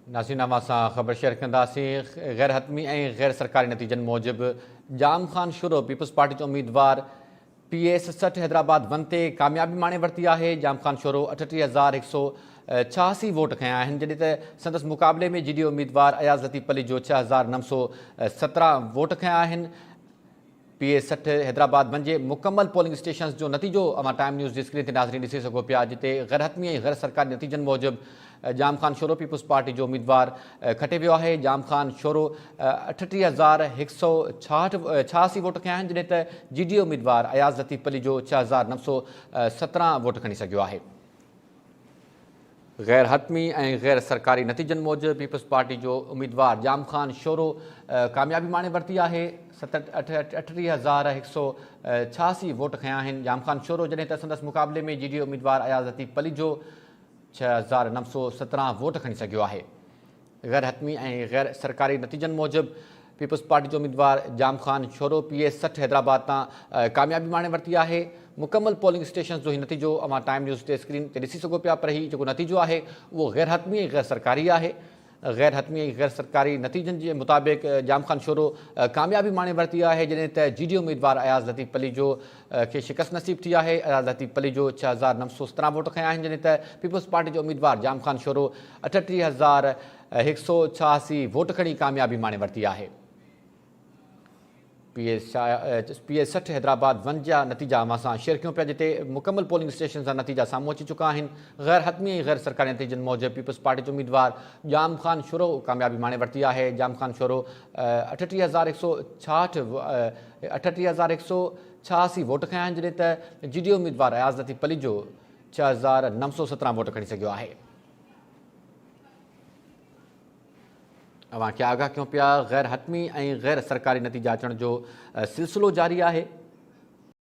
नाज़रीन सां ख़बर शेयर कंदासीं। गैर हतमी ऐं गैर सरकारी नतीजनि मूजिबि जाम खान शुरो पीपल्स पार्टी जो उम्मीदवार PS 60 हैदराबाद 1 ते कामयाबी माणे वरिती आहे। जाम खान शुरो 38,186 वोट खंया आहिनि, जॾहिं त संदसि मुक़ाबले में GDO उम्मीदवार अयाज़ लतीफ़ अली जो 6,917 वोट खंया आहिनि। PS 60 हैदराबाद 1 जे मुकमल पोलिंग स्टेशन्स जो नतीजो अवां टाइम न्यूज़ जी स्क्रीन ते नाज़रीन ॾिसी सघो पिया, जिते गैर हतमी ऐं गैर सरकारी नतीजनि मूजिबि जाम खान शोरो पीपल्स पार्टी जो उम्मीदवार खटे वियो आहे। जाम खान शोरो 38,186 वोट खंया आहिनि, जॾहिं त GDO उम्मीदवार अयाज़ लतीफ़ अली जो 6,917 वोट खणी सघियो आहे। गैर हतमी ऐं गैर सरकारी नतीजनि मूजिबि पीपल्स पार्टी जो उम्मीदवार जाम खान शोरो कामयाबी माणे वरिती आहे। 38,186 वोट खंया आहिनि जाम खान शोरो, जॾहिं त संदसि मुक़ाबले में GDO उम्मीदवार अयाज़ लतीफ़ अली जो 6,917 वोट खणी सघियो आहे। गैर हतमी ऐं गैर सरकारी नतीजनि मूजिबि पीपल्स पार्टी जो उम्मीदवार जाम खान शोरो PS 60 हैदराबाद तां कामयाबी माणे वरिती आहे। मुकमल पोलिंग स्टेशन जो ही नतीजो अवां टाइम न्यूज़ ते स्क्रीन ते ॾिसी सघो पिया, पर ही जेको नतीजो आहे उहो गैर हतमी ऐं गैर सरकारी आहे। गैर हतमी ऐं गैर सरकारी नतीजनि जे मुताबिक़ जाम खान शोरो कामयाबी माणे वरिती आहे, जॾहिं त GDO उम्मीदवार अयाज़ लतीफ़ अली जो खे शिकस्त नसीब थी आहे। अयाज़ लतीफ़ अली जो 6,917 वोट खंया आहिनि, जॾहिं त पीपल्स पार्टी जो उम्मीदवार जाम खान शोरो 38,186 वोट खणी कामयाबी माणे वरिती आहे। PS 60 हैदराबाद 1 जा नतीजा अवां सां शेयर कयूं पिया, जिते मुकमल पोलिंग स्टेशन जा नतीजा साम्हूं अची चुका आहिनि। गैर हतमी ऐं गैर सरकारी नतीजनि मूजिबि पीपल्स पार्टी जो उम्मीदवार जाम खान शोरो कामयाबी माणे वरिती आहे। जाम खान शोरो 38,186 वोट खंया आहिनि, जॾहिं त GDO उम्मीदवार अयाज़ लतीफ़ अली जो 6,917 वोट खणी सघियो आहे। अवां खे आगाह कयूं पिया, गैर हतमी ऐं गैर सरकारी नतीजा अचण जो सिलसिलो जारी आहे।